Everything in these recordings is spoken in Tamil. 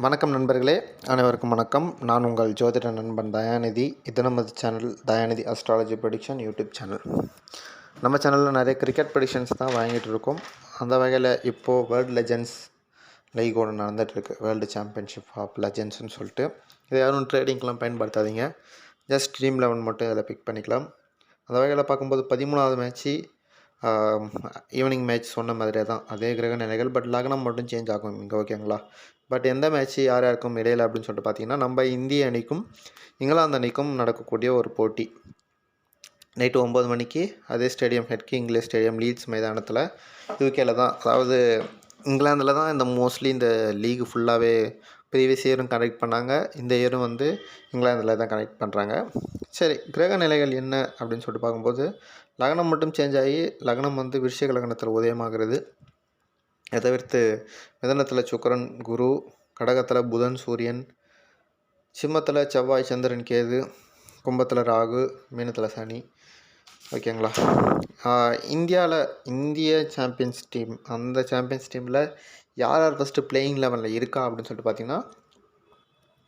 வணக்கம் நண்பர்களே, அனைவருக்கும் வணக்கம். நான் உங்கள் ஜோதிட நண்பன் தயாநிதி. இது நமது channel Dayanidhi astrology prediction YouTube channel. நம்ம சேனலில் நிறைய கிரிக்கெட் ப்ரெடிக்ஷன்ஸ் தான் வாங்கிட்டு இருக்கோம். அந்த வகையில் இப்போது வேர்ல்டு லெஜெண்ட்ஸ் லீக் ஒன்று நடந்துகிட்ருக்கு, வேர்ல்டு சாம்பியன்ஷிப் ஆஃப் லெஜெண்ட்ஸ்னு சொல்லிட்டு. இதை யாரும் ட்ரேடிங்க்கெலாம் பயன்படுத்தாதீங்க, ஜஸ்ட் ட்ரீம் 11 மட்டும் இதில் பிக் பண்ணிக்கலாம். அந்த வகையில் பார்க்கும்போது 13வது மேட்ச்சு ஈவினிங் மேட்ச் சொன்ன மாதிரியே தான், அதே கிரக நிலைகள், பட் லக்னம் மட்டும் சேஞ்ச் ஆகும் இங்கே, ஓகேங்களா? பட் எந்த மேட்ச்சு யார் யாருக்கும் இடையில் அப்படின்னு சொல்லிட்டு பார்த்தீங்கன்னா, நம்ம இந்திய அணிக்கும் இங்கிலாந்து அணிக்கும் நடக்கக்கூடிய ஒரு போட்டி நைட்டு 9 மணிக்கு அதே ஸ்டேடியம், ஹெட் கிங்லே ஸ்டேடியம், லீட்ஸ் மைதானத்தில், யூகேல தான். அதாவது இங்கிலாந்தில் தான் இந்த மோஸ்ட்லி இந்த லீக் ஃபுல்லாகவே ப்ரீவியஸ் இயரும் கனெக்ட் பண்ணாங்க, இந்த இயரும் வந்து இங்கிலாந்தில் தான் கனெக்ட் பண்ணுறாங்க. சரி, கிரக நிலைகள் என்ன அப்படின்னு சொல்லிட்டு பார்க்கும்போது, லக்னம் மட்டும் சேஞ்ச் ஆகி லக்னம் வந்து விருச்சிக லக்னத்தில் உதயமாகிறது. அதை தவிர்த்து மிதனத்தில் சுக்கிரன் குரு, கடகத்தில் புதன் சூரியன், சிம்மத்தில் செவ்வாய் சந்திரன் கேது, கும்பத்தில் ராகு, மீனத்தில் சனி, ஓகேங்களா? இந்திய சாம்பியன்ஸ் டீம், அந்த சாம்பியன்ஸ் டீமில் யார் யார் ஃபஸ்ட்டு பிளேயிங் லெவலில் இருக்கா அப்படின்னு சொல்லிட்டு பார்த்தீங்கன்னா,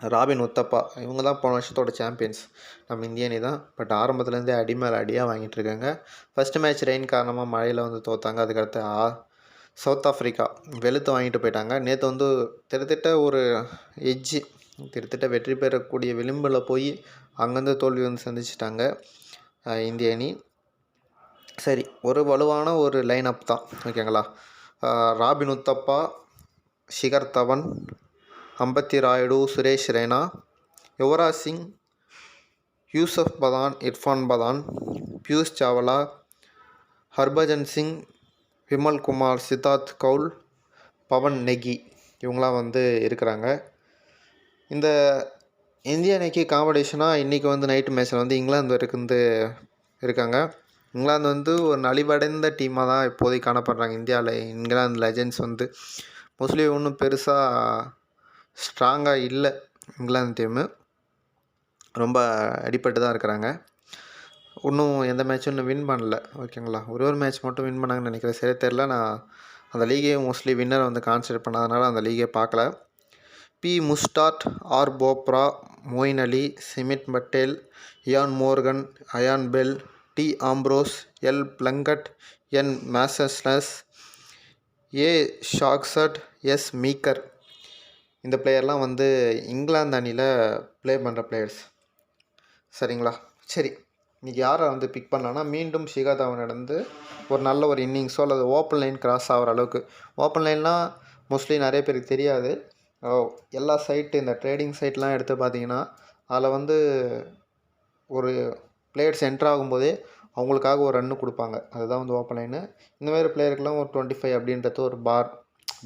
ராபின் உத்தப்பா, இவங்க தான் போன வருஷத்தோட சாம்பியன்ஸ், நம்ம இந்திய அணி தான். பட் ஆரம்பத்துலேருந்தே அடி மேலே அடியாக வாங்கிட்டு இருக்காங்க. ஃபஸ்ட்டு மேட்ச் ரெயின் காரணமாக மழையில் வந்து தோற்றாங்க. அதுக்கடுத்து சவுத் ஆஃப்ரிக்கா வெளுத்து வாங்கிட்டு போயிட்டாங்க. நேற்று வந்து கிட்டத்தட்ட ஒரு கிட்டத்தட்ட வெற்றி பெறக்கூடிய விளிம்பில் போய் அங்கேருந்து தோல்வி வந்து சந்திச்சிட்டாங்க இந்திய அணி. சரி, ஒரு வலுவான ஒரு லைன் அப் தான், ஓகேங்களா? ராபின் உத்தப்பா, ஷிகர் தவன், அம்பத்தி ராயுடு, சுரேஷ் ரெய்னா, யுவராஜ் சிங், யூசப் பதான், இர்ஃபான் பதான், பியூஷ் சாவ்லா, ஹர்பஜன் சிங், விமல் குமார், சித்தார்த் கவுல், பவன் நெகி, இவங்களாம் வந்து இருக்கிறாங்க. இந்த இந்திய அணிக்கு காம்படிஷனாக இன்றைக்கி வந்து நைட்டு மேட்ச்சில் வந்து இங்கிலாந்து வரைக்கும் இருக்காங்க. இங்கிலாந்து வந்து ஒரு நலிவடைந்த டீமாக தான் இப்போதைக்கு காணப்படுறாங்க இந்தியாவில். இங்கிலாந்து லெஜெண்ட்ஸ் வந்து மோஸ்ட்லி ஒன்றும் பெருசாக ஸ்ட்ராங்காக இல்லை. இங்கிலாந்து டீமு ரொம்ப அடிப்பட்டு தான் இருக்கிறாங்க. இன்னும் எந்த மேட்சும் இன்னும் வின் பண்ணல, ஓகேங்களா? ஒரு மேட்ச் மட்டும் வின் பண்ணாங்கன்னு நினைக்கிறேன், சரி தெரில. நான் அந்த லீகே மோஸ்ட்லி வின்னர் வந்து கான்சன்ட்ரேட் பண்ணாதனால அந்த லீகே பார்க்கல. P Mustard, R Bopara, Moeen Ali, Samit Patel, Eoin Morgan, Ian Bell, T Ambrose, L Plunkett, N Mascarenhas, A Shahzad, S Meaker, இந்த பிளேயர்லாம் வந்து இங்கிலாந்து அணியில் ப்ளே பண்ணுற பிளேயர்ஸ், சரிங்களா? சரி, இன்றைக்கி யாரை வந்து பிக் பண்ணலான்னா, மீண்டும் ஷிகர் தவன் நடந்து ஒரு நல்ல ஒரு இன்னிங்ஸோ அல்லது ஓப்பன் லைன் கிராஸ் ஆகிற அளவுக்கு. ஓப்பன் லைன்லாம் மோஸ்ட்லி நிறைய பேருக்கு தெரியாது. எல்லா சைட்டு, இந்த ட்ரேடிங் சைட்லாம் எடுத்து பார்த்தீங்கன்னா, அதில் வந்து ஒரு பிளேயர்ஸ் என்ட்ரு ஆகும்போதே அவங்களுக்காக ஒரு ரன்னு கொடுப்பாங்க, அதுதான் வந்து ஓப்பன் லைனு. இந்தமாதிரி பிளேயருக்கெல்லாம் ஒரு 25 அப்படின்றது ஒரு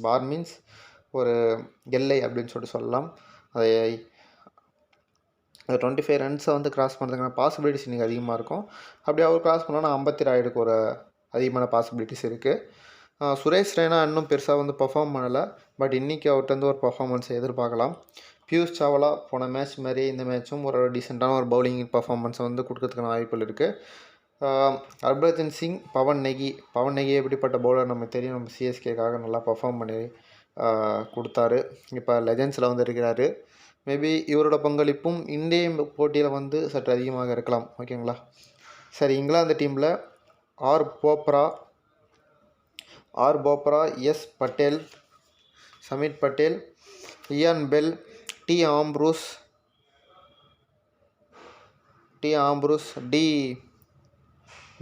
பார் மீன்ஸ் ஒரு எல்லை அப்படின்னு சொல்லிட்டு சொல்லலாம். அதை 25 ரன்ஸை வந்து கிராஸ் பண்ணுறதுக்கான பாசிபிலிட்டிஸ் இன்றைக்கி அதிகமாக இருக்கும். அப்படி அவர் கிராஸ் பண்ணோன்னா 50 ராய்டுக்கு ஒரு அதிகமான பாசிபிலிட்டிஸ் இருக்குது. சுரேஷ் ரெய்னா இன்னும் பெருசாக வந்து பர்ஃபார்ம் பண்ணலை, பட் இன்றைக்கி அவர்கிட்ட ஒரு பர்ஃபார்மன்ஸை எதிர்பார்க்கலாம். பியூஷ் சாவ்லா போன மேட்ச் மாதிரி இந்த மேட்சும் ஒரு டீசெண்டான ஒரு பவுலிங் பர்ஃபார்மன்ஸை வந்து கொடுக்கறதுக்கான வாய்ப்புகள் இருக்குது. ஹர்பஜன் சிங், பவன் நெகி எப்படிப்பட்ட பவுலர் நமக்கு தெரியும், நம்ம சிஎஸ்கேக்காக நல்லா பர்ஃபார்ம் பண்ணி கொடுத்தாரு. இப்போ லெஜெண்ட்ஸில் வந்து இருக்கிறாரு. மேபி இவரோட பங்களிப்பும் இந்திய போட்டியில் வந்து சற்று அதிகமாக இருக்கலாம், ஓகேங்களா? சரி, இங்கிலாந்து டீமில் R Bopara, S Patel, Samit Patel, Ian Bell, T Ambrose, D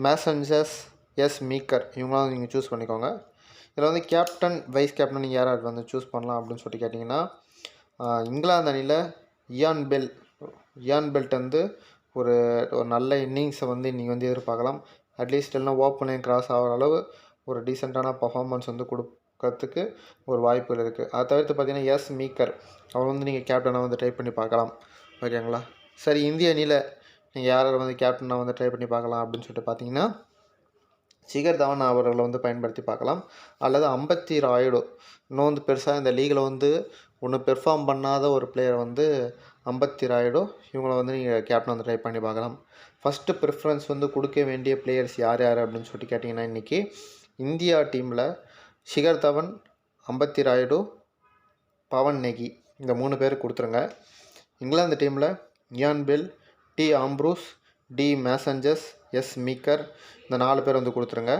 Mascarenhas, S Meaker, இவங்களாம் நீங்கள் சூஸ் பண்ணிக்கோங்க. இதில் வந்து கேப்டன், வைஸ் கேப்டன் நீங்கள் யார் வந்து சூஸ் பண்ணலாம் அப்படின்னு சொல்லிட்டு கேட்டிங்கன்னா, இங்கிலாந்து அணியில் இயான் பெல்ட் வந்து ஒரு நல்ல இன்னிங்ஸை வந்து இன்றைக்கி வந்து எதிர்பார்க்கலாம். அட்லீஸ்ட் இல்லைனா ஓப்பன் லைன் கிராஸ் ஆகிற அளவு ஒரு டீசெண்டான பர்ஃபார்மன்ஸ் வந்து கொடுக்கறதுக்கு ஒரு வாய்ப்புகள் இருக்குது. அதை தவிர்த்து பார்த்திங்கன்னா எஸ் மீக்கர், அவர் வந்து நீங்கள் கேப்டனாக வந்து ட்ரை பண்ணி பார்க்கலாம், ஓகேங்களா? சரி, இந்திய அணியில் நீங்கள் யாரை வந்து கேப்டனாக வந்து ட்ரை பண்ணி பார்க்கலாம் அப்படின்னு சொல்லிட்டு பார்த்தீங்கன்னா, ஷிகர் தவன் அவர்களை வந்து பயன்படுத்தி பார்க்கலாம். அல்லது அம்பத்தி ராயுடு, இன்னும் வந்து பெருசாக இந்த லீகில் வந்து ஒன்றும் பெர்ஃபார்ம் பண்ணாத ஒரு பிளேயர் வந்து அம்பத்தி ராயுடு, இவங்களை வந்து நீங்கள் கேப்டன் வந்து ட்ரை பண்ணி பார்க்கலாம். ஃபஸ்ட்டு ப்ரிஃபரன்ஸ் வந்து கொடுக்க வேண்டிய பிளேயர்ஸ் யார் அப்படின்னு சொல்லிட்டு கேட்டிங்கன்னா, இன்றைக்கி இந்தியா டீமில் ஷிகர் தவன், அம்பத்தி ராயுடு, பவன் நெகி, இந்த 3 பேர் கொடுத்துருங்க. இங்கிலாந்து டீமில் Ian Bell, T Ambrose, D Mascarenhas, S Meaker இந்த 4 பேர் வந்து கொடுத்துருங்க.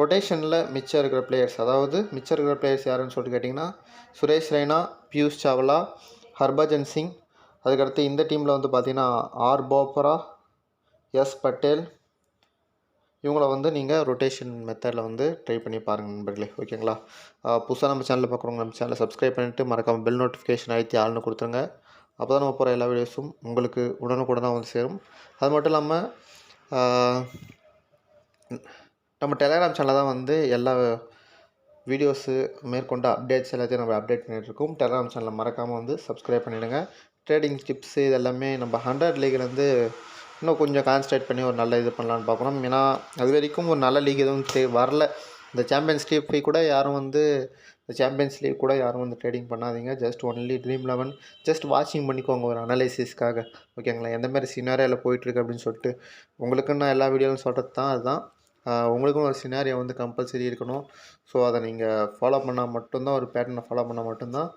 ரொட்டேஷனில் மிச்சம் இருக்கிற பிளேயர்ஸ், அதாவது மிச்சம் இருக்கிற பிளேயர்ஸ் யாருன்னு சொல்லிட்டு கேட்டிங்கன்னா சுரேஷ் ரெய்னா, பியூஷ் சாவ்லா, ஹர்பஜன் சிங், அதுக்கடுத்து இந்த டீமில் வந்து பார்த்திங்கன்னா ஆர் போப்ரா, எஸ் பட்டேல், இவங்கள வந்து நீங்கள் ரொட்டேஷன் மெத்தடில் வந்து ட்ரை பண்ணி பாருங்கள் நண்பர்களே. ஓகேங்களா? புதுசாக நம்ம சேனலில் பார்க்குறவங்க நம்ம சேனலை சப்ஸ்கிரைப் பண்ணிவிட்டு மறக்காமல் பெல் நோட்டிஃபிகேஷன் அழுத்தி ஆள்னு கொடுத்துருங்க. அப்போ தான் நம்ம போகிற எல்லா வீடியோஸும் உங்களுக்கு உடனுக்குடன் வந்து சேரும். அது மட்டும் இல்லாமல் நம்ம டெலகிராம் சேனலில் தான் வந்து எல்லா வீடியோஸு மேற்கொண்ட அப்டேட்ஸ் எல்லாத்தையும் நம்ம அப்டேட் பண்ணிகிட்ருக்கோம். டெலகிராம் சேனலை மறக்காமல் வந்து சப்ஸ்கிரைப் பண்ணிவிடுங்க. ட்ரேடிங் டிப்ஸு இது எல்லாமே நம்ம 100 லீக்லேருந்து இன்னும் கொஞ்சம் கான்சன்ட்ரேட் பண்ணி ஒரு நல்ல இது பண்ணலான்னு பார்க்குறோம். ஏன்னா அது வரைக்கும் ஒரு நல்ல லீக் எதுவும் வரல. இந்த சாம்பியன்ஸ் லீக் கூட யாரும் வந்து ட்ரேடிங் பண்ணாதீங்க. ஜஸ்ட் ஒன்லி ட்ரீம் 11 ஜஸ்ட் வாட்சிங் பண்ணிக்கோங்க ஒரு அனலைசிஸ்க்காக. ஓகேங்களா? எந்த மாதிரி சினாரியோவில் போயிட்டுருக்கு அப்படின்னு சொல்லிட்டு உங்களுக்குன்னு நான் எல்லா வீடியோவும் சொல்கிறது தான். அதுதான் உங்களுக்கும் ஒரு சினாரியோ வந்து கம்பல்சரி இருக்கணும். ஸோ அதை நீங்கள் ஃபாலோ பண்ணால் மட்டும்தான், ஒரு பேட்டர்னை ஃபாலோ பண்ணால் மட்டும்தான்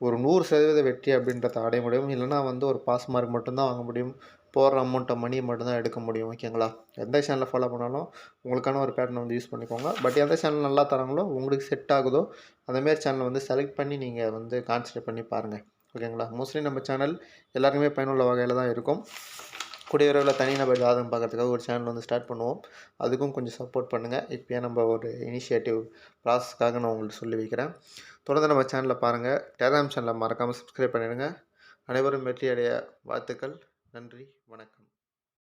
ஒரு 100% வெற்றி அப்படின்றத அடைய முடியும். இல்லைனா வந்து ஒரு பாஸ் மார்க் மட்டும்தான் வாங்க முடியும். போடுற அமௌண்ட்டை மணியை மட்டும்தான் எடுக்க முடியும். ஓகேங்களா? எந்த சேனலை ஃபாலோ பண்ணாலும் உங்களுக்கான ஒரு பேட்டர்னை வந்து யூஸ் பண்ணிக்கோங்க. பட் எந்த சேனல் நல்லா தராங்களோ உங்களுக்கு செட் ஆகுதோ அந்தமாரி சேனலை வந்து செலக்ட் பண்ணி நீங்கள் வந்து கான்சன்ட்ரேட் பண்ணி பாருங்கள். ஓகேங்களா? மோஸ்ட்லி நம்ம சேனல் எல்லாருக்குமே பயனுள்ள வகையில் தான் இருக்கும். கூடிய விரைவில் தனிநபர் ஜாதகம் பார்க்கறதுக்காக ஒரு சேனல் வந்து ஸ்டார்ட் பண்ணுவோம். அதுக்கும் கொஞ்சம் சப்போர்ட் பண்ணுங்கள். இப்போயே நம்ம ஒரு இனிஷியேட்டிவ் ப்ராசஸ்க்காக நான் உங்களுக்கு சொல்லி வைக்கிறேன். தொடர்ந்து நம்ம சேனலை பாருங்கள். டெலகிராம் சேனலை மறக்காமல் சப்ஸ்கிரைப் பண்ணிடுங்க. அனைவரும் வெற்றி அடைய வாழ்த்துக்கள். நன்றி, வணக்கம்.